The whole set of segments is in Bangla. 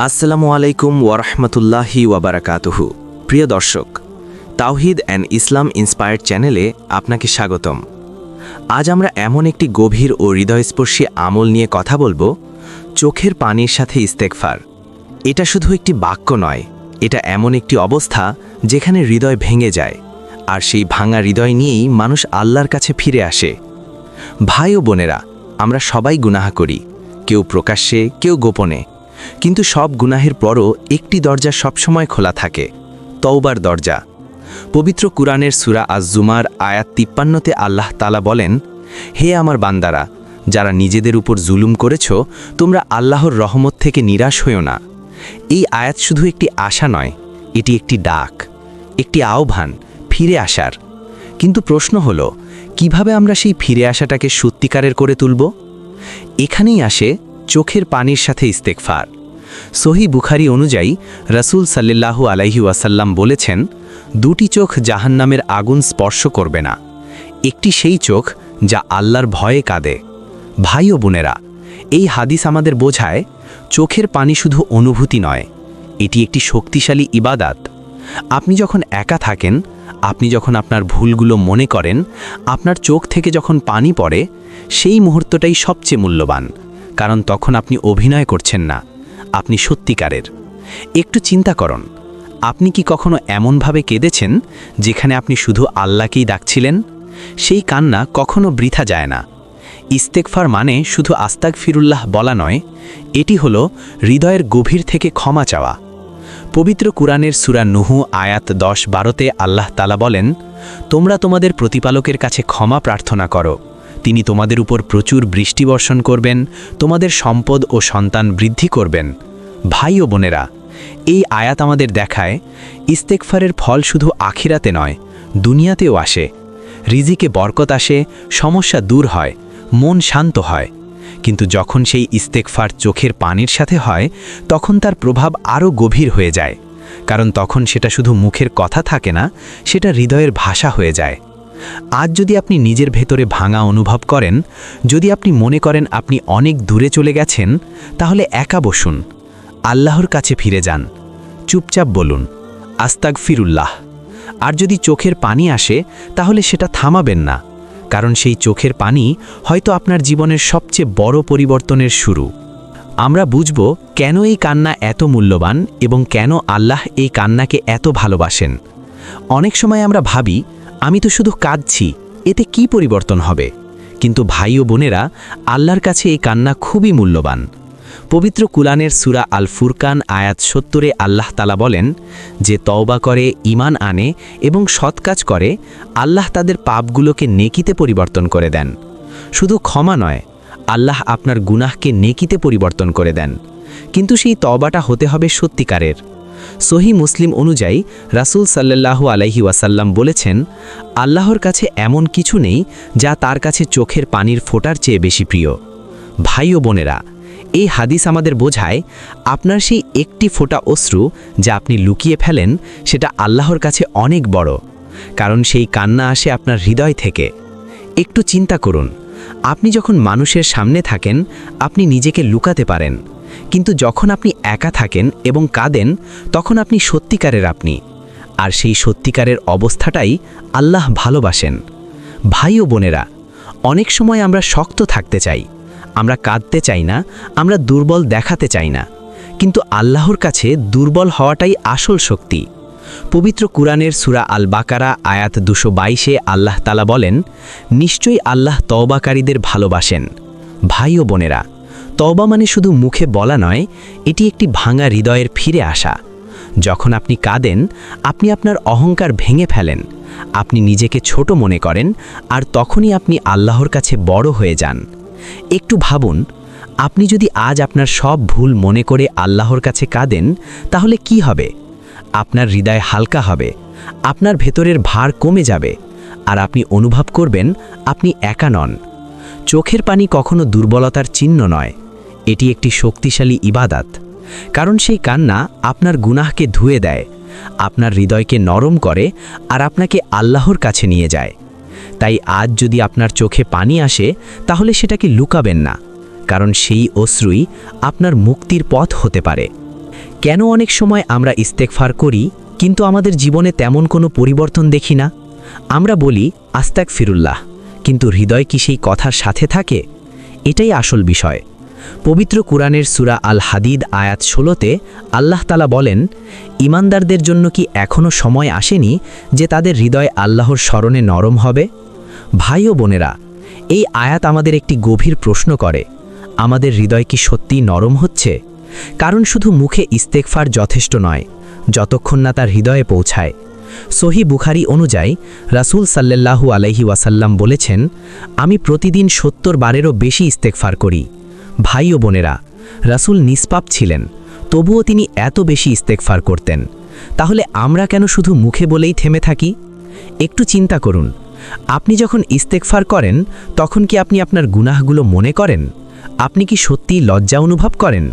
আসসালামু আলাইকুম ওয়ারহমতুল্লাহি ওয়াবারাকাতুহু। প্রিয় দর্শক, তাওহিদ অ্যান্ড ইসলাম ইন্সপায়ার্ড চ্যানেলে আপনাকে স্বাগতম। আজ আমরা এমন একটি গভীর ও হৃদয়স্পর্শী আমল নিয়ে কথা বলবো, চোখের পানির সাথে ইস্তেগফার। এটা শুধু একটি বাক্য নয়, এটা এমন একটি অবস্থা যেখানে হৃদয় ভেঙে যায়, আর সেই ভাঙা হৃদয় নিয়েই মানুষ আল্লাহর কাছে ফিরে আসে। ভাই ও বোনেরা, আমরা সবাই গুনাহ করি, কেউ প্রকাশ্যে, কেউ গোপনে। কিন্তু সব গুনাহের পরও একটি দরজা সবসময় খোলা থাকে, তওবার দরজা। পবিত্র কুরআনের সূরা আজ-জুমার আয়াত 53-তে আল্লাহ তাআলা বলেন, হে আমার বান্দারা, যারা নিজেদের উপর জুলুম করেছ, তোমরা আল্লাহর রহমত থেকে নিরাশ হইও না। এই আয়াত শুধু একটি আশা নয়, এটি একটি ডাক, একটি আহ্বান ফিরে আসার। কিন্তু প্রশ্ন হলো, কিভাবে আমরা সেই ফিরে আসাটাকে সত্যিকারের করে তুলব? এখানেই আসে চোখের পানির সাথে ইস্তেগফার। সহিহ বুখারী অনুযায়ী রাসূল সাল্লাল্লাহু আলাইহি ওয়াসাল্লাম বলেছেন, দুটি চোখ জাহান্নামের আগুন স্পর্শ করবে না। একটি সেই চোখ যা আল্লাহর ভয়ে কাঁদে। ভাই ও বোনেরা, এই হাদিস আমাদের বোঝায়, চোখের পানি শুধু অনুভূতি নয়, এটি একটি শক্তিশালী ইবাদাত। আপনি যখন একা থাকেন, আপনি যখন আপনার ভুলগুলো মনে করেন, আপনার চোখ থেকে যখন পানি পড়ে, সেই মুহূর্তটাই সবচেয়ে মূল্যবান। কারণ তখন আপনি অভিনয় করছেন না, আপনি সত্যিকারের। একটু চিন্তা করুন, আপনি কি কখনো এমনভাবে কেঁদেছেন যেখানে আপনি শুধু আল্লাহকেই ডাকছিলেন? সেই কান্না কখনো বৃথা যায় না। ইস্তেগফার মানে শুধু আস্তাগফিরুল্লাহ বলা নয়, এটি হলো হৃদয়ের গভীর থেকে ক্ষমা চাওয়া। পবিত্র কুরআনের সূরা নূহ আয়াত 10-12-তে আল্লাহ তাআলা বলেন, তোমরা তোমাদের প্রতিপালকের কাছে ক্ষমা প্রার্থনা করো, তিনি তোমাদের উপর প্রচুর বৃষ্টি বর্ষণ করবেন, তোমাদের সম্পদ ও সন্তান বৃদ্ধি করবেন। ভাই ও বোনেরা, এই আয়াত আমাদের দেখায়, ইস্তেগফারের ফল শুধু আখিরাতে নয়, দুনিয়াতেও আসে। রিজিকে বরকত আসে, সমস্যা দূর হয়, মন শান্ত হয়। কিন্তু যখন সেই ইস্তেগফার চোখের পানির সাথে হয়, তখন তার প্রভাব আরও গভীর হয়ে যায়। কারণ তখন সেটা শুধু মুখের কথা থাকে না, সেটা হৃদয়ের ভাষা হয়ে যায়। আজ যদি আপনি নিজের ভেতরে ভাঙা অনুভব করেন, যদি আপনি মনে করেন আপনি অনেক দূরে চলে গেছেন, তাহলে একা বসুন, আল্লাহর কাছে ফিরে যান, চুপচাপ বলুন, আস্তাগফিরুল্লাহ। আর যদি চোখের পানি আসে, তাহলে সেটা থামাবেন না, কারণ সেই চোখের পানি হয়তো আপনার জীবনের সবচেয়ে বড় পরিবর্তনের শুরু। আমরা বুঝব কেন এই কান্না এত মূল্যবান এবং কেন আল্লাহ এই কান্নাকে এত ভালোবাসেন। অনেক সময় আমরা ভাবি, আমি তো শুধু কাঁদছি, এতে কি পরিবর্তন হবে? কিন্তু ভাই ও বোনেরা, আল্লাহর কাছে এই কান্না খুবই মূল্যবান। পবিত্র কুরআনের সূরা আল ফুরকান আয়াত 70-এ আল্লাহ তাআলা বলেন, যে তওবা করে, ঈমান আনে এবং সৎ কাজ করে, আল্লাহ তাদের পাপগুলোকে নেকিতে পরিবর্তন করে দেন। শুধু ক্ষমা নয়, আল্লাহ আপনার গুনাহকে নেকিতে পরিবর্তন করে দেন। কিন্তু সেই তওবাটা হতে হবে সত্যিকারের। সহিহ মুসলিম অনুযায়ী রাসূল সাল্লাল্লাহু আলাইহি ওয়াসাল্লাম বলেছেন, আল্লাহর কাছে এমন কিছু নেই যা তার কাছে চোখের পানির ফোঁটার চেয়ে বেশি প্রিয়। ভাই ও বোনেরা, এই হাদিস আমাদের বোঝায়, আপনার সেই একটি ফোঁটা অশ্রু যা আপনি লুকিয়ে ফেলেন, সেটা আল্লাহর কাছে অনেক বড়। কারণ সেই কান্না আসে আপনার হৃদয় থেকে। একটু চিন্তা করুন, আপনি যখন মানুষের সামনে থাকেন, আপনি নিজেকে লুকাতে পারেন। কিন্তু যখন আপনি একা থাকেন এবং কাঁদেন, তখন আপনি সত্যিকারের আপনি। আর সেই সত্যিকারের অবস্থাটাই আল্লাহ ভালোবাসেন। ভাই ও বোনেরা, অনেক সময় আমরা শক্ত থাকতে চাই, আমরা কাঁদতে চাই না, আমরা দুর্বল দেখাতে চাই না। কিন্তু আল্লাহর কাছে দুর্বল হওয়াটাই আসল শক্তি। পবিত্র কুরআনের সূরা আল বাকারা আয়াত 222-এ আল্লাহ তাআলা বলেন, নিশ্চয়ই আল্লাহ তওবাকারীদের ভালোবাসেন। ভাই ও বোনেরা, তওবা মানে শুধু মুখে বলা নয়, এটি একটি ভাঙা হৃদয়ের ফিরে আসা। যখন আপনি কাঁদেন, আপনি আপনার অহংকার ভেঙে ফেলেন, আপনি নিজেকে ছোট মনে করেন, আর তখনই আপনি আল্লাহর কাছে বড় হয়ে যান। একটু ভাবুন, আপনি যদি আজ আপনার সব ভুল মনে করে আল্লাহর কাছে কাঁদেন, তাহলে কি হবে? আপনার হৃদয় হালকা হবে, আপনার ভেতরের ভার কমে যাবে, আর আপনি অনুভব করবেন আপনি একা নন। চোখের পানি কখনো দুর্বলতার চিহ্ন নয়, এটি একটি শক্তিশালী ইবাদাত। কারণ সেই কান্না আপনার গুনাহকে ধুয়ে দেয়, আপনার হৃদয়কে নরম করে, আর আপনাকে আল্লাহর কাছে নিয়ে যায়। তাই আজ যদি আপনার চোখে পানি আসে, তাহলে সেটাকে লুকাবেন না, কারণ সেই অশ্রুই আপনার মুক্তির পথ হতে পারে। কেন অনেক সময় আমরা ইস্তেগফার করি কিন্তু আমাদের জীবনে তেমন কোনো পরিবর্তন দেখি না? আমরা বলি আস্তাগফিরুল্লাহ, কিন্তু হৃদয় কি সেই কথার সাথে থাকে? এটাই আসল বিষয়। পবিত্র কুরআনের সূরা আল হাদিদ আয়াত 16-তে আল্লাহ তাআলা বলেন, ঈমানদারদের জন্য কি এখনও সময় আসেনি যে তাদের হৃদয় আল্লাহর স্মরণে নরম হবে? ভাই ও বোনেরা, এই আয়াত আমাদের একটি গভীর প্রশ্ন করে। আমাদের হৃদয় কি সত্যিই নরম হচ্ছে? কারণ শুধু মুখে ইস্তেগফার যথেষ্ট নয়, যতক্ষণ না তার হৃদয়ে পৌঁছায়। সহিহ বুখারী অনুযায়ী রাসূল সাল্লাল্লাহু আলাইহি ওয়াসাল্লাম বলেছেন, আমি প্রতিদিন ৭০ বারেরও বেশি ইস্তেগফার করি। ভাই ও বোনেরা, রাসূল নিষ্পাপ ছিলেন, তবুও তিনি এত বেশি ইস্তেগফার করতেন। তাহলে আমরা কেন শুধু মুখে বলেই থেমে থাকি? একটু চিন্তা করুন, আপনি যখন ইস্তেগফার করেন তখন কি আপনি আপনার গুনাহগুলো মনে করেন? আপনি কি সত্যিই লজ্জা অনুভব করেন?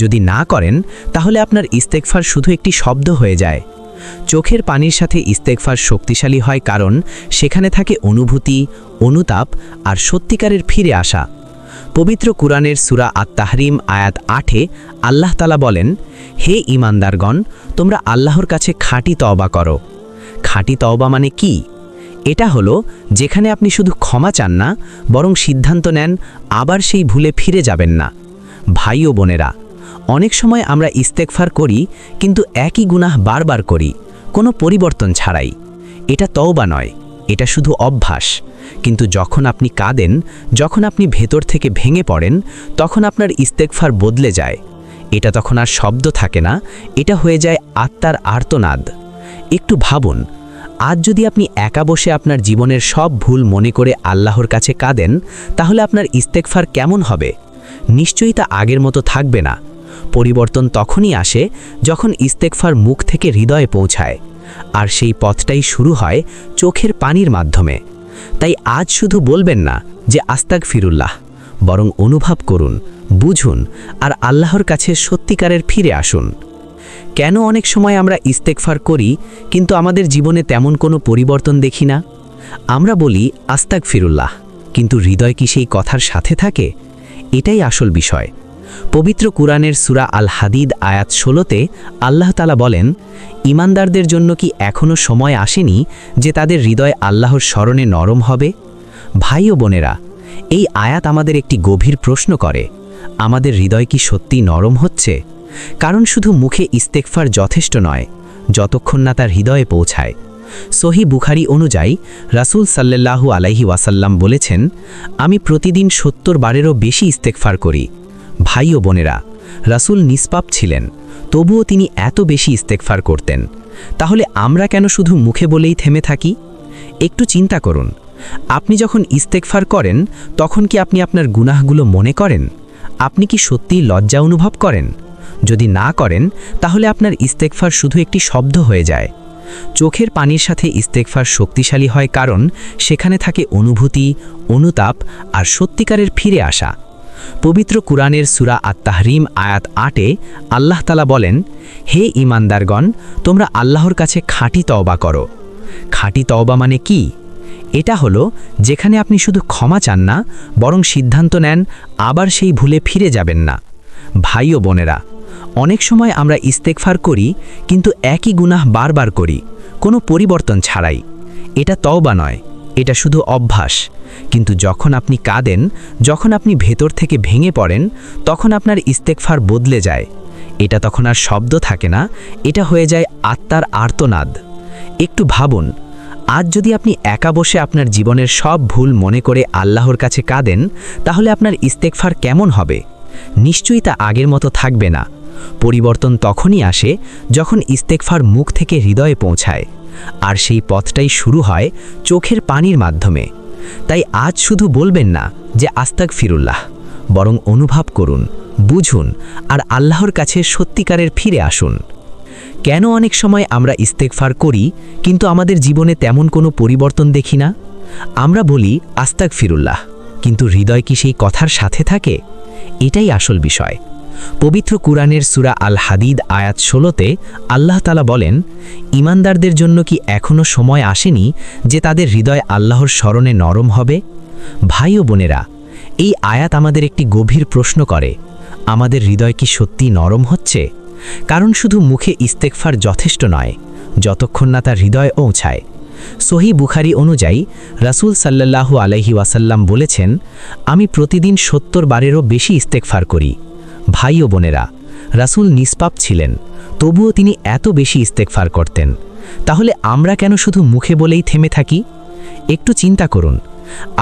যদি না করেন তাহলে আপনার ইস্তেগফার শুধু একটি শব্দ হয়ে যায়। চোখের পানির সাথে ইস্তেগফার শক্তিশালী হয় কারণ সেখানে থাকে অনুভূতি, অনুতাপ আর সত্যিকারের ফিরে আসা। পবিত্র কুরআনের সূরা আত-তাহরিম আয়াত ৮-এ আল্লাহ তাআলা বলেন, হে ঈমানদারগণ, তোমরা আল্লাহর কাছে খাঁটি তওবা করো। খাঁটি তওবা মানে কি? এটা হলো যেখানে আপনি শুধু ক্ষমা চান না, বরং সিদ্ধান্ত নেন আবার সেই ভুলে ফিরে যাবেন না। ভাই ও বোনেরা, অনেক সময় আমরা ইস্তেগফার করি কিন্তু একই গুনাহ বারবার করি, কোনো পরিবর্তন ছাড়াই। এটা তওবা নয়, এটা শুধু অভ্যাস। কিন্তু যখন আপনি কাঁদেন, যখন আপনি ভেতর থেকে ভেঙে পড়েন, তখন আপনার ইস্তেগফার বদলে যায়। এটা তখন আর শব্দ থাকে না, এটা হয়ে যায় আত্মার আর্তনাদ। একটু ভাবুন, আজ যদি আপনি একা বসে আপনার জীবনের সব ভুল মনে করে আল্লাহর কাছে কাঁদেন, তাহলে আপনার ইস্তেগফার কেমন হবে? নিশ্চয়ই তা আগের মতো থাকবে না। পরিবর্তন তখনই আসে যখন ইস্তেগফার মুখ থেকে হৃদয়ে পৌঁছায়, আর সেই পথটাই শুরু হয় চোখের পানির মাধ্যমে। তাই আজ শুধু বলবেন না যে আস্তাগফিরুল্লাহ, বরং অনুভব করুন, বুঝুন আর আল্লাহর কাছে সত্যিকারের ফিরে আসুন। কেন অনেক সময় আমরা ইস্তেগফার করি কিন্তু আমাদের জীবনে তেমন কোনো পরিবর্তন দেখি না? আমরা বলি আস্তাগফিরুল্লাহ, কিন্তু হৃদয় কি সেই কথার সাথে থাকে? এটাই আসল বিষয়। পবিত্র কুরআনের সূরা আল হাদিদ আয়াত 16-তে আল্লাহ তাআলা বলেন, ঈমানদারদের জন্য কি এখনও সময় আসেনি যে তাদের হৃদয় আল্লাহর স্মরণে নরম হবে? ভাই ও বোনেরা, এই আয়াত আমাদের একটি গভীর প্রশ্ন করে। আমাদের হৃদয় কি সত্যি নরম হচ্ছে? কারণ শুধু মুখে ইস্তেগফার যথেষ্ট নয়, যতক্ষণ না তার হৃদয়ে পৌঁছায়। সহিহ বুখারী অনুযায়ী রাসূল সাল্লাল্লাহু আলাইহি ওয়াসাল্লাম বলেছেন, আমি প্রতিদিন ৭০ বারেরও বেশি ইস্তেগফার করি। ভাই ও বোনেরা, রাসূল নিষ্পাপ ছিলেন, তবুও তিনি এত বেশি ইস্তেগফার করতেন। তাহলে আমরা কেন শুধু মুখে বলেই থেমে থাকি? একটু চিন্তা করুন, আপনি যখন ইস্তেগফার করেন তখন কি আপনি আপনার গুনাহগুলো মনে করেন? আপনি কি সত্যিই লজ্জা অনুভব করেন? যদি না করেন তাহলে আপনার ইস্তেগফার শুধু একটি শব্দ হয়ে যায়। চোখের পানির সাথে ইস্তেগফার শক্তিশালী হয় কারণ সেখানে থাকে অনুভূতি, অনুতাপ আর সত্যিকারের ফিরে আসা। পবিত্র কুরআনের সূরা আত-তাহরিম আয়াত ৮-এ আল্লাহ তাআলা বলেন, হে ঈমানদারগণ, তোমরা আল্লাহর কাছে খাঁটি তওবা করো। খাঁটি তওবা মানে কি? এটা হলো যেখানে আপনি শুধু ক্ষমা চান না, বরং সিদ্ধান্ত নেন আবার সেই ভুলে ফিরে যাবেন না। ভাই ও বোনেরা, অনেক সময় আমরা ইস্তেগফার করি কিন্তু একই গুনাহ বারবার করি, কোনো পরিবর্তন ছাড়াই। এটা তওবা নয়, এটা শুধু অভ্যাস। কিন্তু যখন আপনি কাঁদেন, যখন আপনি ভেতর থেকে ভেঙে পড়েন, তখন আপনার ইস্তেগফার বদলে যায়। এটা তখন আর শব্দ থাকে না, এটা হয়ে যায় আত্মার আর্তনাদ। একটু ভাবুন, আজ যদি আপনি একা বসে আপনার জীবনের সব ভুল মনে করে আল্লাহর কাছে কাঁদেন, তাহলে আপনার ইস্তেগফার কেমন হবে? নিশ্চয়ই তা আগের মতো থাকবে না। পরিবর্তন তখনই আসে যখন ইস্তেগফার মুখ থেকে হৃদয়ে পৌঁছায়, আর সেই পথটাই শুরু হয় চোখের পানির মাধ্যমে। তাই আজ শুধু বলবেন না যে আস্তাগফিরুল্লাহ, বরং অনুভব করুন, বুঝুন আর আল্লাহর কাছে সত্যিকারের ফিরে আসুন। কেন অনেক সময় আমরা ইস্তেগফার করি কিন্তু আমাদের জীবনে তেমন কোনো পরিবর্তন দেখি না? আমরা বলি আস্তাগফিরুল্লাহ, কিন্তু হৃদয় কি সেই কথার সাথে থাকে? এটাই আসল বিষয়। পবিত্র কুরআনের সূরা আল হাদিদ আয়াত 16-তে আল্লাহ তাআলা বলেন, ঈমানদারদের জন্য কি এখনও সময় আসেনি যে তাদের হৃদয় আল্লাহর স্মরণে নরম হবে? ভাই ও বোনেরা, এই আয়াত আমাদের একটি গভীর প্রশ্ন করে। আমাদের হৃদয় কি সত্যি নরম হচ্ছে? কারণ শুধু মুখে ইস্তেগফার যথেষ্ট নয়, যতক্ষণ না তার হৃদয়ে পৌঁছায়। সহিহ বুখারী অনুযায়ী রাসূল সাল্লাল্লাহু আলাইহি ওয়াসাল্লাম বলেছেন, আমি প্রতিদিন ৭০ বারেরও বেশি ইস্তেগফার করি। ভাই ও বোনেরা, রাসূল নিষ্পাপ ছিলেন, তবুও তিনি এত বেশি ইস্তেগফার করতেন। তাহলে আমরা কেন শুধু মুখে বলেই থেমে থাকি? একটু চিন্তা করুন,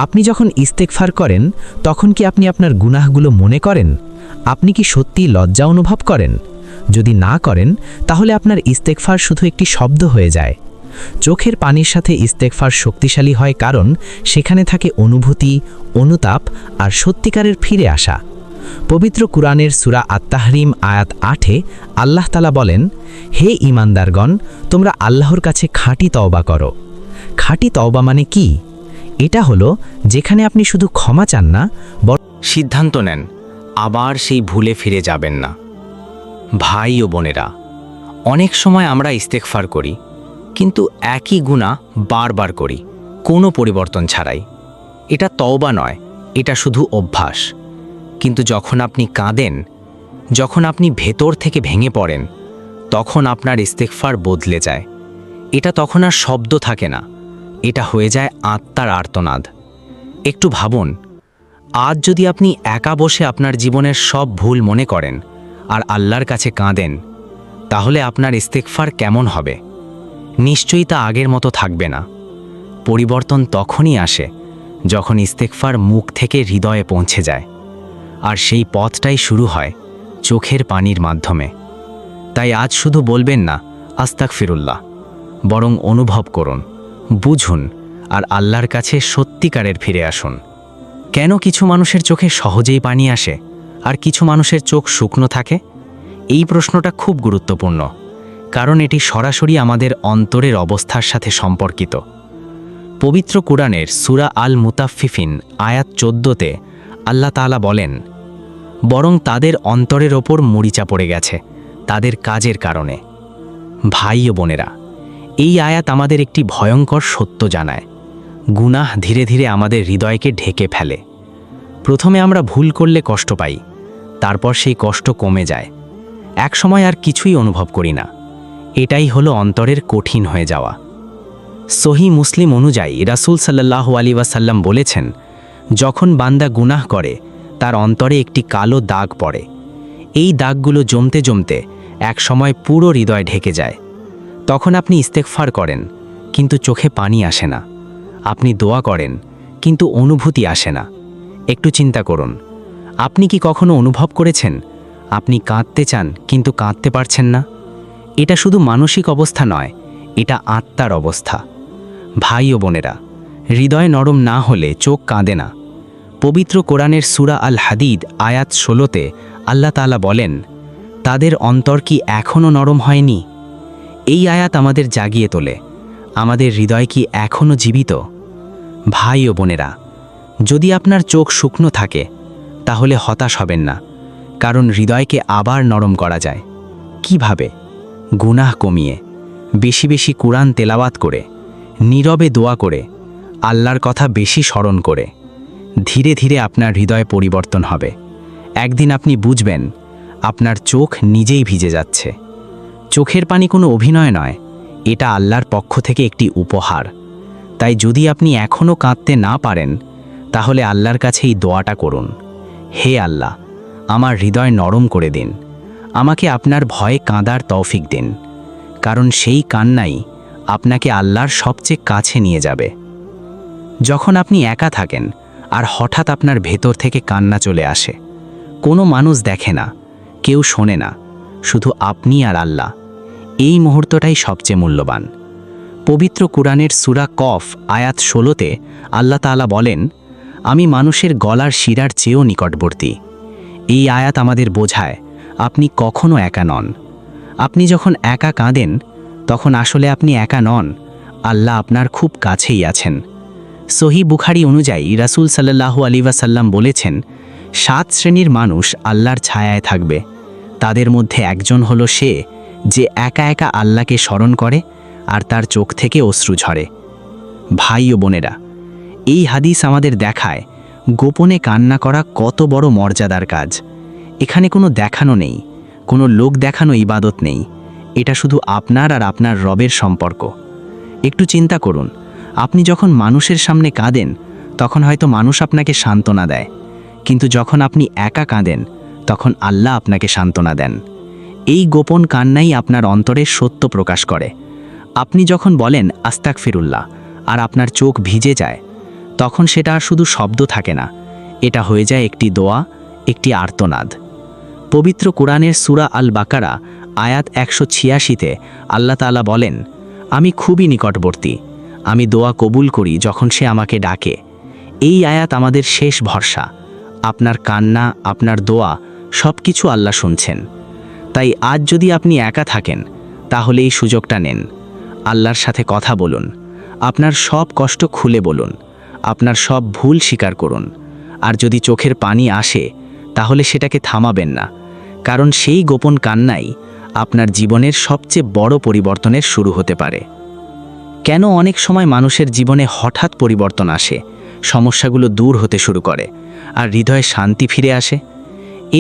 আপনি যখন ইস্তেগফার করেন তখন কি আপনি আপনার গুনাহগুলো মনে করেন? আপনি কি সত্যি লজ্জা অনুভব করেন? যদি না করেন, তাহলে আপনার ইস্তেগফার শুধু একটি শব্দ হয়ে যায়। চোখের পানির সাথে ইস্তেগফার শক্তিশালী হয়, কারণ সেখানে থাকে অনুভূতি, অনুতাপ আর সত্যিকারের ফিরে আসা। পবিত্র কুরআনের সূরা আত-তাহরিম আয়াত ৮-এ আল্লাহ তাআলা বলেন, হে ঈমানদারগণ, তোমরা আল্লাহর কাছে খাঁটি তওবা করো। খাঁটি তওবা মানে কি? এটা হলো যেখানে আপনি শুধু ক্ষমা চান না, সিদ্ধান্ত নেন আবার সেই ভুলে ফিরে যাবেন না। ভাই ও বোনেরা, অনেক সময় আমরা ইস্তেগফার করি, কিন্তু একই গুনাহ বারবার করি, কোনো পরিবর্তন ছাড়াই। এটা তওবা নয়, এটা শুধু অভ্যাস। কিন্তু যখন আপনি কাঁদেন, যখন আপনি ভেতর থেকে ভেঙে পড়েন, তখন আপনার ইস্তেগফার বদলে যায়। এটা তখন আর শব্দ থাকে না, এটা হয়ে যায় আত্মার আর্তনাদ। একটু ভাবুন, আজ যদি আপনি একা বসে আপনার জীবনের সব ভুল মনে করেন আর আল্লাহর কাছে কাঁদেন, তাহলে আপনার ইস্তেগফার কেমন হবে? নিশ্চয়ই তা আগের মতো থাকবে না। পরিবর্তন তখনই আসে যখন ইস্তেগফার মুখ থেকে হৃদয়ে পৌঁছে যায়, আর সেই পথটাই শুরু হয় চোখের পানির মাধ্যমে। তাই আজ শুধু বলবেন না আস্তাগফিরুল্লাহ, বরং অনুভব করুন, বুঝুন আর আল্লাহর কাছে সত্যিকারের ফিরে আসুন। কেন কিছু মানুষের চোখে সহজেই পানি আসে আর কিছু মানুষের চোখ শুকনো থাকে? এই প্রশ্নটা খুব গুরুত্বপূর্ণ, কারণ এটি সরাসরি আমাদের অন্তরের অবস্থার সাথে সম্পর্কিত। পবিত্র কুরআনের সূরা আল মুতাফফিফিন আয়াত 14-তে আল্লাহ তাআলা বলেন, বরং তাদের অন্তরের ওপর মরিচা পড়ে গেছে তাদের কাজের কারণে। ভাই ও বোনেরা, এই আয়াত আমাদের একটি ভয়ঙ্কর সত্য জানায়। গুনাহ ধীরে ধীরে আমাদের হৃদয়কে ঢেকে ফেলে। প্রথমে আমরা ভুল করলে কষ্ট পাই, তারপর সেই কষ্ট কমে যায়, একসময় আর কিছুই অনুভব করি না। এটাই হলো অন্তরের কঠিন হয়ে যাওয়া। সহিহ মুসলিম অনুযায়ী রাসূল সাল্লাল্লাহু আলাইহি ওয়াসাল্লাম বলেছেন, যখন বান্দা গুনাহ করে তার অন্তরে একটি কালো দাগ পড়ে। এই দাগগুলো জমতে জমতে এক সময় পুরো হৃদয় ঢেকে যায়। তখন আপনি ইস্তেগফার করেন, কিন্তু চোখে পানি আসে না। আপনি দোয়া করেন, কিন্তু অনুভূতি আসে না। একটু চিন্তা করুন, আপনি কি কখনো অনুভব করেছেন আপনি কাঁদতে চান কিন্তু কাঁদতে পারছেন না? এটা শুধু মানসিক অবস্থা নয়, এটা আত্মার অবস্থা। ভাই ও বোনেরা, হৃদয় নরম না হলে চোখ কাঁদে না। পবিত্র কোরআনের সূরা আল হাদিদ আয়াত 16-তে আল্লাহ তাআলা বলেন, তাদের অন্তর কি এখনও নরম হয়নি? এই আয়াত আমাদের জাগিয়ে তোলে, আমাদের হৃদয় কি এখনও জীবিত? ভাই ও বোনেরা, যদি আপনার চোখ শুকনো থাকে, তাহলে হতাশ হবেন না, কারণ হৃদয়কে আবার নরম করা যায়। কিভাবে? গুনাহ কমিয়ে, বেশি বেশি কুরআন তেলাওয়াত করে, নীরবে দোয়া করে, আল্লাহর কথা বেশি স্মরণ করে। ধীরে ধীরে আপনার হৃদয়ে পরিবর্তন হবে। একদিন আপনি বুঝবেন আপনার চোখ নিজেই ভিজে যাচ্ছে। চোখের পানি কোনো অভিনয় নয়, এটা আল্লাহর পক্ষ থেকে একটি উপহার। তাই যদি আপনি এখনও কাঁদতে না পারেন, তাহলে আল্লাহর কাছে এই দোয়াটা করুন, হে আল্লাহ, আমার হৃদয় নরম করে দিন, আমাকে আপনার ভয়ে কাঁদার তৌফিক দিন, কারণ সেই কান্নাই আপনাকে আল্লাহর সবচেয়ে কাছে নিয়ে যাবে। যখন আপনি একা থাকেন আর হঠাৎ আপনার ভেতর থেকে কান্না চলে আসে, কোনো মানুষ দেখে না, কেউ শোনে না, শুধু আপনি আর আল্লাহ, এই মুহূর্তটাই সবচেয়ে মূল্যবান। পবিত্র কুরআনের সূরা কফ আয়াত 16-তে আল্লাহ তাআলা বলেন, আমি মানুষের গলার শিরার চেয়েও নিকটবর্তী। এই আয়াত আমাদের বোঝায় আপনি কখনো একা নন। আপনি যখন একা কাঁদেন, তখন আসলে আপনি একা নন, আল্লাহ আপনার খুব কাছেই আছেন। সহিহ বুখারী অনুযায়ী রাসূল সাল্লাল্লাহু আলাইহি ওয়াসাল্লাম বলেছেন, 7 শ্রেণীর মানুষ আল্লাহর ছায়ায় থাকবে। তাদের মধ্যে একজন হলো সে যে একা একা আল্লাহকে স্মরণ করে আর তার চোখ থেকে অশ্রু ঝরে। ভাই ও বোনেরা, এই হাদিস আমাদের দেখায় গোপনে কান্না করা কত বড় মর্যাদার কাজ। এখানে কোনো দেখানো নেই, কোনো লোক দেখানো ইবাদত নেই, এটা শুধু আপনার আর আপনার রবের সম্পর্ক। একটু চিন্তা করুন, আপনি যখন মানুষের সামনে কাঁদেন তখন হয়তো মানুষ আপনাকে সান্ত্বনা দেয়, কিন্তু যখন আপনি একা কাঁদেন তখন আল্লাহ আপনাকে সান্ত্বনা দেন। এই গোপন কান্নাই আপনার অন্তরের সত্য প্রকাশ করে। আপনি যখন বলেন আস্তাগফিরুল্লাহ আর আপনার চোখ ভিজে যায়, তখন সেটা আর শুধু শব্দ থাকে না, এটা হয়ে যায় একটি দোয়া, একটি আর্তনাদ। পবিত্র কোরআনের সূরা আল বাকারা আয়াত 186-তে আল্লাহ তাআলা বলেন, আমি খুবই নিকটবর্তী, আমি দোয়া কবুল করি যখন সে আমাকে ডাকে। এই আয়াত আমাদের শেষ ভরসা। আপনার কান্না, আপনার দোয়া সব কিছু আল্লাহ শুনছেন। তাই আজ যদি আপনি একা থাকেন তাহলে এই সুযোগটা নেন, আল্লাহর সাথে কথা বলুন, আপনার সব কষ্ট খুলে বলুন, আপনার সব ভুল স্বীকার করুন। আর যদি চোখের পানি আসে তাহলে সেটাকে থামাবেন না, কারণ সেই গোপন কান্নাই আপনার জীবনের সবচেয়ে বড় পরিবর্তনের শুরু হতে পারে। কেন অনেক সময় মানুষের জীবনে হঠাৎ পরিবর্তন আসে, সমস্যাগুলো দূর হতে শুরু করে আর হৃদয়ে শান্তি ফিরে আসে?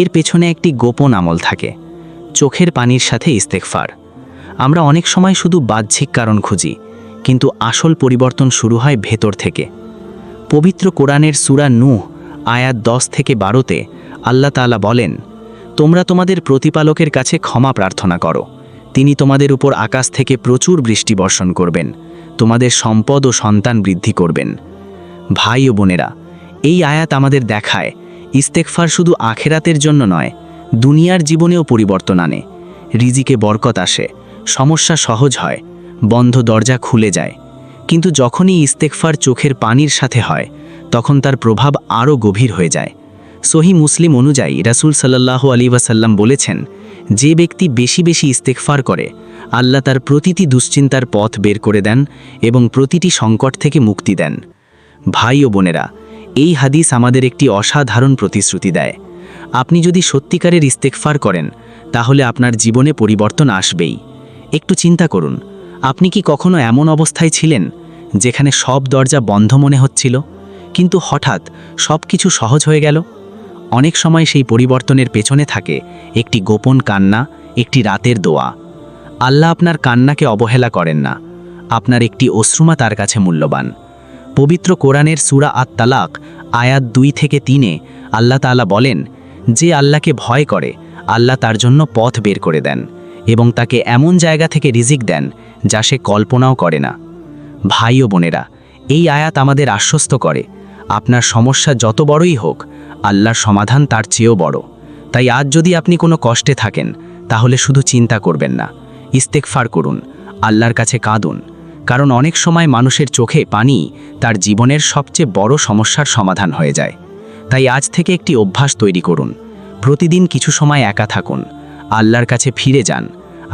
এর পেছনে একটি গোপন আমল থাকে, চোখের পানির সাথে ইস্তেগফার। আমরা অনেক সময় শুধু বাহ্যিক কারণ খুঁজি, কিন্তু আসল পরিবর্তন শুরু হয় ভেতর থেকে। পবিত্র কোরআনের সূরা নূহ আয়াত 10-12-তে আল্লাহ তাআলা বলেন, তোমরা তোমাদের প্রতিপালকের কাছে ক্ষমা প্রার্থনা করো, তিনি তোমাদের উপর আকাশ থেকে প্রচুর বৃষ্টি বর্ষণ করবেন, তোমাদের সম্পদ ও সন্তান বৃদ্ধি করবেন। ভাই ও বোনেরা, এই আয়াত আমাদের দেখায় ইস্তেগফার শুধু আখেরাতের জন্য নয়, দুনিয়ার জীবনেও পরিবর্তন আনে। রিজিকে বরকত আসে, সমস্যা সহজ হয়, বন্ধ দরজা খুলে যায়। কিন্তু যখনই ইস্তেগফার চোখের পানির সাথে হয় তখন তার প্রভাব আরও গভীর হয়ে যায়। সহিহ মুসলিম অনুযায়ী রাসূল সাল্লাল্লাহু আলাইহি ওয়াসাল্লাম বলেছেন, যে ব্যক্তি বেশি বেশি ইস্তেগফার করে আল্লাহ তার প্রতিটি দুশ্চিন্তার পথ বের করে দেন এবং প্রতিটি সংকট থেকে মুক্তি দেন। ভাই ও বোনেরা, এই হাদিস আমাদের একটি অসাধারণ প্রতিশ্রুতি দেয়। আপনি যদি সত্যিকারের ইস্তেগফার করেন তাহলে আপনার জীবনে পরিবর্তন আসবেই। একটু চিন্তা করুন, আপনি কি কখনো এমন অবস্থায় ছিলেন যেখানে সব দরজা বন্ধ মনে হচ্ছিল, কিন্তু হঠাৎ সব কিছু সহজ হয়ে গেল? অনেক সময় সেই পরিবর্তনের পেছনে থাকে একটি গোপন কান্না, একটি রাতের দোয়া। আল্লাহ আপনার কান্নাকে অবহেলা করেন না, আপনার একটি অশ্রুমা তার কাছে মূল্যবান। পবিত্র কোরআনের সূরা আত-তালাক আয়াত 2-3-এ আল্লাহ তাআলা বলেন, যে আল্লাহকে ভয় করে আল্লাহ তার জন্য পথ বের করে দেন এবং তাকে এমন জায়গা থেকে রিজিক দেন যা সে কল্পনাও করে না। ভাই ও বোনেরা, এই আয়াত আমাদের আশ্বস্ত করে, আপনার সমস্যা যত বড়ই হোক, আল্লাহর সমাধান তার চেয়েও বড়। তাই আজ যদি আপনি কোনো কষ্টে থাকেন তাহলে শুধু চিন্তা করবেন না, ইস্তেগফার করুন, আল্লাহর কাছে কাঁদুন, কারণ অনেক সময় মানুষের চোখে পানি তার জীবনের সবচেয়ে বড় সমস্যার সমাধান হয়ে যায়। তাই আজ থেকে একটি অভ্যাস তৈরি করুন, প্রতিদিন কিছু সময় একা থাকুন, আল্লাহর কাছে ফিরে যান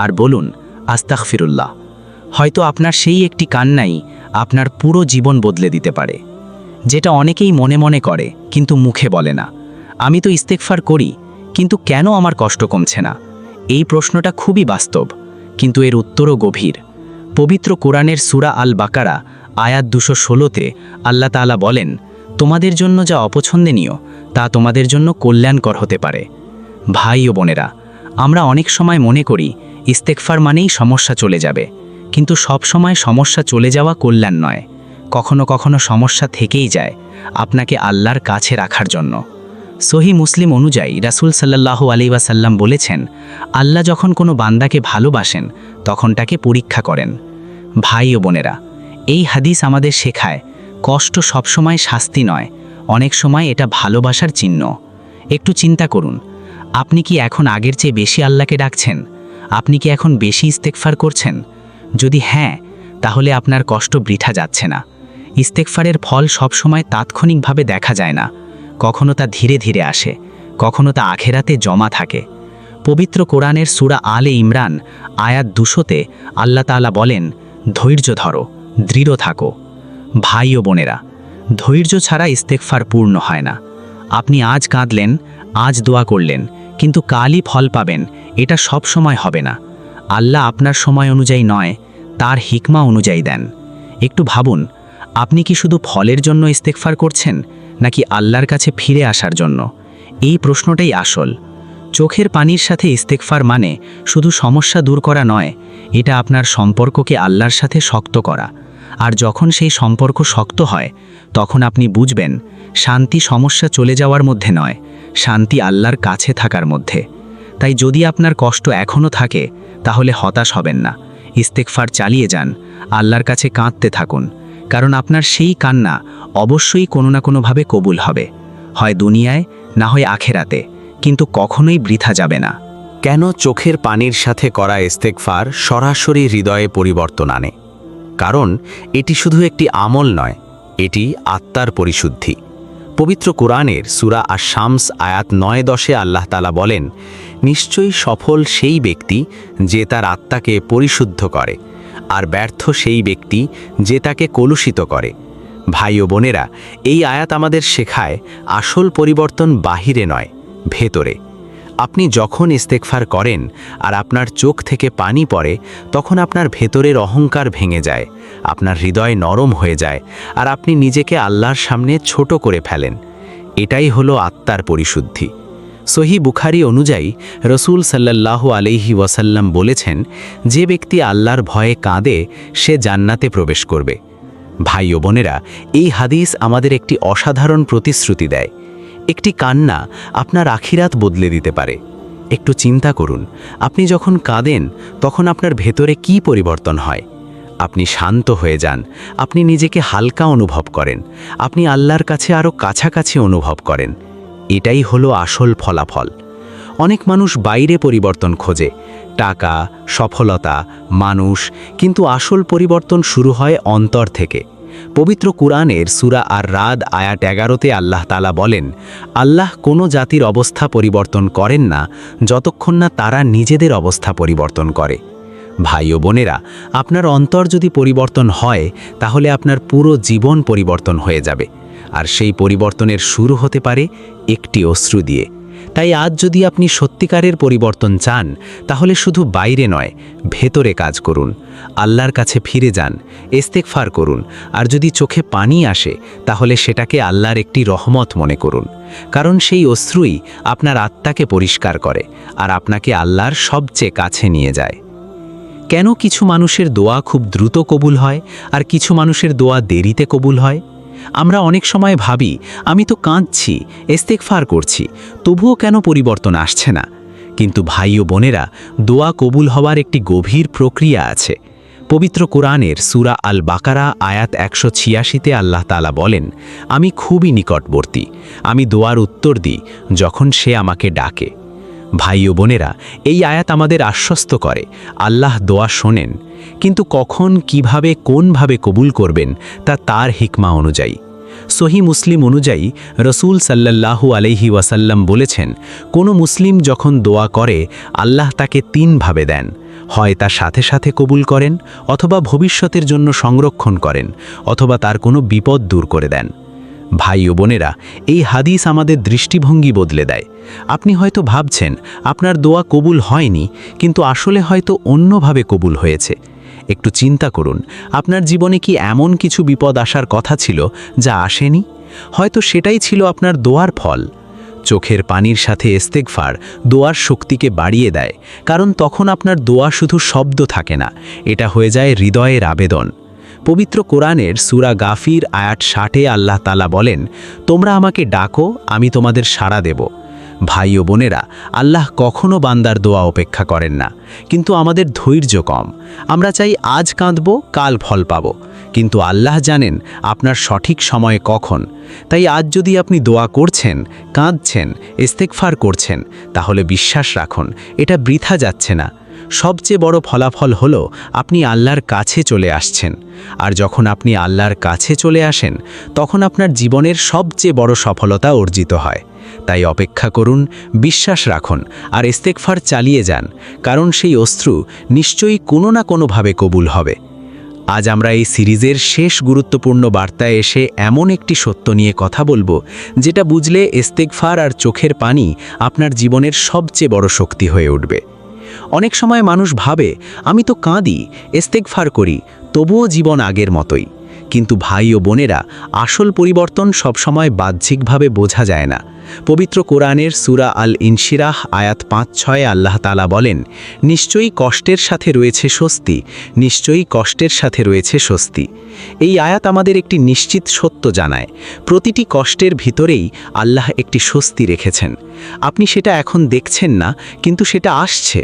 আর বলুন আস্তাগফিরুল্লাহ। হয়তো আপনার সেই একটি কান্নাই আপনার পুরো জীবন বদলে দিতে পারে। যেটা অনেকেই মনে মনে করে কিন্তু মুখে বলে না, আমি তো ইস্তেগফার করি, কিন্তু কেন আমার কষ্ট কমছে না? এই প্রশ্নটা খুবই বাস্তব, কিন্তু এর উত্তরও গভীর। পবিত্র কোরআনের সূরা আল বাকারা আয়াত 216-তে আল্লাহ তাআলা বলেন, তোমাদের জন্য যা অপছন্দনীয় তা তোমাদের জন্য কল্যাণকর হতে পারে। ভাই ও বোনেরা, আমরা অনেক সময় মনে করি ইস্তেগফার মানেই সমস্যা চলে যাবে, কিন্তু সব সময় সমস্যা চলে যাওয়া কল্যাণ নয়। কখনো কখনো সমস্যা থেকেই যায় আপনাকে আল্লাহর কাছে রাখার জন্য। সহিহ মুসলিম অনুযায়ী রাসূল সাল্লাল্লাহু আলাইহি ওয়াসাল্লাম বলেছেন, আল্লাহ যখন কোনো বান্দাকে ভালোবাসেন তখন তাকে পরীক্ষা করেন। ভাই ও বোনেরা, এই হাদিস আমাদের শেখায় কষ্ট সবসময় শাস্তি নয়, অনেক সময় এটা ভালোবাসার চিহ্ন। একটু চিন্তা করুন, আপনি কি এখন আগের চেয়ে বেশি আল্লাহকে ডাকছেন? আপনি কি এখন বেশি ইস্তেগফার করছেন? যদি হ্যাঁ, তাহলে আপনার কষ্ট বৃথা যাচ্ছে না। ইস্তেগফারের ফল সবসময় তাৎক্ষণিকভাবে দেখা যায় না, কখনো তা ধীরে ধীরে আসে, কখনো তা আখেরাতে জমা থাকে। পবিত্র কোরআনের সূরা আলে ইমরান আয়াত 200-তে আল্লাহ তাআলা বলেন, ধৈর্য ধরো, দৃঢ় থাকো। ভাই ও বোনেরা, ধৈর্য ছাড়া ইস্তেগফার পূর্ণ হয় না। আপনি আজ কাঁদলেন, আজ দোয়া করলেন, কিন্তু কালই ফল পাবেন, এটা সব সময় হবে না। আল্লাহ আপনার সময় অনুযায়ী নয়, তার হিকমা অনুযায়ী দেন। একটু ভাবুন, আপনি কি শুধু ফলের জন্য ইস্তেগফার করছেন নাকি আল্লাহর কাছে ফিরে আসার জন্য? এই প্রশ্নটাই আসল। চোখের পানির সাথে ইস্তেগফার মানে শুধু সমস্যা দূর করা নয়, এটা আপনার সম্পর্ককে আল্লাহর সাথে শক্ত করা। আর যখন সেই সম্পর্ক শক্ত হয়, তখন আপনি বুঝবেন শান্তি সমস্যা চলে যাওয়ার মধ্যে নয়, শান্তি আল্লাহর কাছে থাকার মধ্যে। তাই যদি আপনার কষ্ট এখনও থাকে, তাহলে হতাশ হবেন না, ইস্তেগফার চালিয়ে যান, আল্লাহর কাছে কাঁদতে থাকুন, কারণ আপনার সেই কান্না অবশ্যই কোনো না কোনোভাবে কবুল হবে, হয় দুনিয়ায় না হয় আখেরাতে, কিন্তু কখনোই বৃথা যাবে না। কেন চোখের পানির সাথে করা ইস্তেগফার সরাসরি হৃদয়ে পরিবর্তন আনে? কারণ এটি শুধু একটি আমল নয়, এটি আত্মার পরিশুদ্ধি। পবিত্র কোরআনের সূরা আশ-শামস আয়াত 9-10-এ আল্লাহ তাআলা বলেন, নিশ্চয়ই সফল সেই ব্যক্তি যে তার আত্মাকে পরিশুদ্ধ করে, আর ব্যর্থ সেই ব্যক্তি যে তাকে কলুষিত করে। ভাই ও বোনেরা, এই আয়াত আমাদের শেখায় আসল পরিবর্তন বাহিরে নয়, ভেতরে। আপনি যখন ইস্তেগফার করেন আর আপনার চোখ থেকে পানি পড়ে, তখন আপনার ভেতরের অহংকার ভেঙে যায়, আপনার হৃদয় নরম হয়ে যায়, আর আপনি নিজেকে আল্লাহর সামনে ছোট করে ফেলেন। এটাই হলো আত্মার পরিশুদ্ধি। সহিহ বুখারী অনুযায়ী রাসূল সাল্লাল্লাহু আলাইহি ওয়াসাল্লাম বলেছেন, যে ব্যক্তি আল্লাহর ভয়ে কাঁদে সে জান্নাতে প্রবেশ করবে। ভাই ও বোনেরা, এই হাদিস আমাদের একটি অসাধারণ প্রতিশ্রুতি দেয়। একটি কান্না আপনার আখিরাত বদলে দিতে পারে। একটু চিন্তা করুন, আপনি যখন কাঁদেন তখন আপনার ভেতরে কি পরিবর্তন হয়? আপনি শান্ত হয়ে যান, আপনি নিজেকে হালকা অনুভব করেন, আপনি আল্লাহর কাছে আরও কাছাকাছি অনুভব করেন। এটাই হলো আসল ফলাফল। অনেক মানুষ বাইরে পরিবর্তন খোঁজে, টাকা, সফলতা, মানুষ, কিন্তু আসল পরিবর্তন শুরু হয় অন্তর থেকে। পবিত্র কুরআনের সূরা আর-রাদ আয়াত 11-তে আল্লাহ তাআলা বলেন, আল্লাহ কোনো জাতির অবস্থা পরিবর্তন করেন না যতক্ষণ না তারা নিজেদের অবস্থা পরিবর্তন করে। ভাই ও বোনেরা, আপনার অন্তর যদি পরিবর্তন হয়, তাহলে আপনার পুরো জীবন পরিবর্তন হয়ে যাবে। আর সেই পরিবর্তনের শুরু হতে পারে একটি অশ্রু দিয়ে। তাই আজ যদি আপনি সত্যিকারের পরিবর্তন চান, তাহলে শুধু বাইরে নয়, ভেতরে কাজ করুন, আল্লাহর কাছে ফিরে যান, ইস্তেগফার করুন। আর যদি চোখে পানি আসে, তাহলে সেটাকে আল্লাহর একটি রহমত মনে করুন, কারণ সেই অশ্রুই আপনার আত্মাকে পরিষ্কার করে আর আপনাকে আল্লাহর সবচেয়ে কাছে নিয়ে যায়। কেন কিছু মানুষের দোয়া খুব দ্রুত কবুল হয় আর কিছু মানুষের দোয়া দেরিতে কবুল হয়? আমরা অনেক সময় ভাবি, আমি তো কাঁদছি, ইস্তেগফার করছি, তবুও কেন পরিবর্তন আসছে না? কিন্তু ভাই ও বোনেরা, দোয়া কবুল হওয়ার একটি গভীর প্রক্রিয়া আছে। পবিত্র কোরআনের সূরা আল-বাকারা আয়াত 186-তে আল্লাহ তাআলা বলেন, আমি খুবই নিকটবর্তী, আমি দোয়ার উত্তর দিই যখন সে আমাকে ডাকে। ভাই ও বোনেরা, এই আয়াত আমাদের আশ্বস্ত করে আল্লাহ দোয়া শোনেন, কিন্তু কখন, কিভাবে, কোনভাবে কবুল করবেন তা তার হিকমা অনুযায়ী। সহিহ মুসলিম অনুযায়ী রাসূল সাল্লাল্লাহু আলাইহি ওয়াসাল্লাম বলেছেন, কোনো মুসলিম যখন দোয়া করে আল্লাহ তাকে তিনভাবে দেন, হয় তা সাথে সাথে কবুল করেন, অথবা ভবিষ্যতের জন্য সংরক্ষণ করেন, অথবা তার কোনো বিপদ দূর করে দেন। ভাই ও বোনেরা, এই হাদিস আমাদের দৃষ্টিভঙ্গি বদলে দেয়। আপনি হয়তো ভাবছেন আপনার দোয়া কবুল হয়নি, কিন্তু আসলে হয়তো অন্যভাবে কবুল হয়েছে। একটু চিন্তা করুন, আপনার জীবনে কি এমন কিছু বিপদ আসার কথা ছিল যা আসেনি? হয়তো সেটাই ছিল আপনার দোয়ার ফল। চোখের পানির সাথে ইস্তেগফার দোয়ার শক্তিকে বাড়িয়ে দেয়, কারণ তখন আপনার দোয়া শুধু শব্দ থাকে না, এটা হয়ে যায় হৃদয়ের আবেদন। পবিত্র কোরআনের সূরা গাফির আয়াত 60-এ আল্লাহ তাআলা বলেন, তোমরা আমাকে ডাকো, আমি তোমাদের সাড়া দেব। ভাই ও বোনেরা, আল্লাহ কখনো বান্দার দোয়া উপেক্ষা করেন না, কিন্তু আমাদের ধৈর্য কম। আমরা চাই আজ কাঁদব, কাল ফল পাব, কিন্তু আল্লাহ জানেন আপনার সঠিক সময় কখন। তাই আজ যদি আপনি দোয়া করছেন, কাঁদছেন, ইস্তেগফার করছেন, তাহলে বিশ্বাস রাখুন এটা বৃথা যাচ্ছে না। সবচেয়ে বড় ফলাফল হলো আপনি আল্লাহর কাছে চলে আসছেন। আর যখন আপনি আল্লাহর কাছে চলে আসেন, তখন আপনার জীবনের সবচেয়ে বড় সফলতা অর্জিত হয়। তাই অপেক্ষা করুন, বিশ্বাস রাখুন আর ইস্তেগফার চালিয়ে যান, কারণ সেই অশ্রু নিশ্চয়ই কোনো না কোনোভাবে কবুল হবে। আজ আমরা এই সিরিজের শেষ গুরুত্বপূর্ণ বার্তায় এসে এমন একটি সত্য নিয়ে কথা বলবো, যেটা বুঝলে ইস্তেগফার আর চোখের পানি আপনার জীবনের সবচেয়ে বড় শক্তি হয়ে উঠবে। অনেক সময় মানুষ ভাবে, আমি তো কাঁদি, ইস্তেগফার করি, তবুও জীবন আগের মতোই। কিন্তু ভাই ও বোনেরা, আসল পরিবর্তন সবসময় বাহ্যিকভাবে বোঝা যায় না। পবিত্র কোরআনের সূরা আল ইনশিরাহ আয়াত ৫-৬ আল্লাহ তাআলা বলেন, নিশ্চয়ই কষ্টের সাথে রয়েছে স্বস্তি, নিশ্চয়ই কষ্টের সাথে রয়েছে স্বস্তি। এই আয়াত আমাদের একটি নিশ্চিত সত্য জানায়, প্রতিটি কষ্টের ভিতরেই আল্লাহ একটি স্বস্তি রেখেছেন। আপনি সেটা এখন দেখছেন না, কিন্তু সেটা আসছে।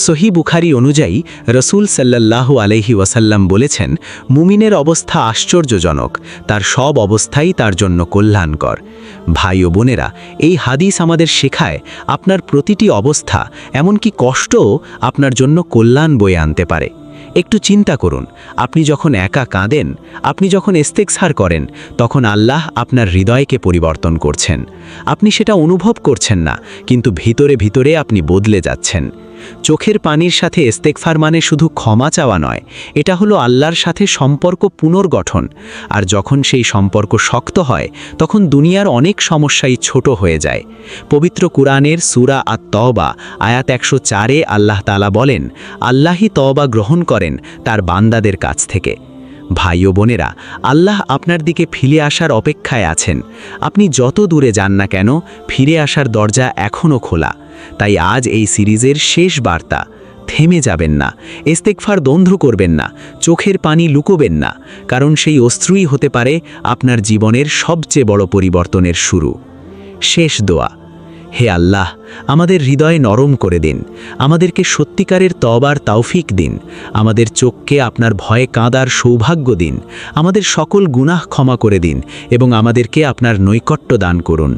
সহিহ বুখারী অনুযায়ী রাসূল সাল্লাল্লাহু আলাইহি ওয়াসাল্লাম বলেছেন, মুমিনের অবস্থা আশ্চর্যজনক, তার সব অবস্থাই তার জন্য কল্যাণকর। ভাই ও বোনেরা, এই হাদিস আমাদের শেখায় আপনার প্রতিটি অবস্থা, এমনকি কষ্টও আপনার জন্য কল্যাণ বয়ে আনতে পারে। একটু চিন্তা করুন, আপনি যখন একা কাঁদেন, আপনি যখন ইস্তেগফার করেন, তখন আল্লাহ আপনার হৃদয়কে পরিবর্তন করছেন। আপনি সেটা অনুভব করছেন না, কিন্তু ভিতরে ভিতরে আপনি বদলে যাচ্ছেন। চোখের পানির সাথে ইস্তেগফার মানে শুধু ক্ষমা চাওয়া নয়, এটা হলো আল্লাহর সাথে সম্পর্ক পুনর্গঠন। আর যখন সেই সম্পর্ক শক্ত হয়, তখন দুনিয়ার অনেক সমস্যাই ছোট হয়ে যায়। পবিত্র কুরআনের সূরা আত-তওবা আয়াত ১০৪-এ আল্লাহ তাআলা বলেন, আল্লাহই তওবা গ্রহণ করেন তার বান্দাদের কাছ থেকে। ভাই ও বোনেরা, আল্লাহ আপনার দিকে ফিরে আসার অপেক্ষায় আছেন। আপনি যত দূরে যান না কেন, ফিরে আসার দরজা এখনও খোলা। তাই আজ এই সিরিজের শেষ বার্তা, থেমে যাবেন না, ইস্তেগফার বন্ধ করবেন না, চোখের পানি লুকোবেন না, কারণ সেই অশ্রুই হতে পারে আপনার জীবনের সবচেয়ে বড় পরিবর্তনের শুরু। শেষ দোয়া, হে আল্লাহ, আমাদের হৃদয় নরম করে দিন, আমাদেরকে সত্যিকারের তওবার তৌফিক দিন, আমাদের চোখকে আপনার ভয়ে কাঁদার সৌভাগ্য দিন, আমাদের সকল গুনাহ ক্ষমা করে দিন এবং আমাদেরকে আপনার নৈকট্য দান করুন।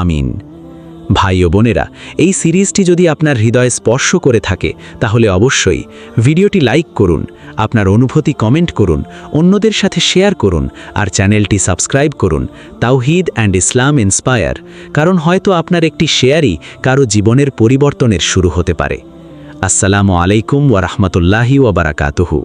আমিন। ভাই ও বোনেরা, এই সিরিজটি যদি আপনার হৃদয় স্পর্শ করে থাকে, তাহলে অবশ্যই ভিডিওটি লাইক করুন, আপনার অনুভূতি কমেন্ট করুন, অন্যদের সাথে শেয়ার করুন, আর চ্যানেলটি সাবস্ক্রাইব করুন, তাওহীদ অ্যান্ড ইসলাম ইন্সপায়ার, কারণ হয়তো আপনার একটি শেয়ারই কারো জীবনের পরিবর্তনের শুরু হতে পারে। আসসালামু আলাইকুম ওয়া রাহমাতুল্লাহি ওয়া বারাকাতুহু।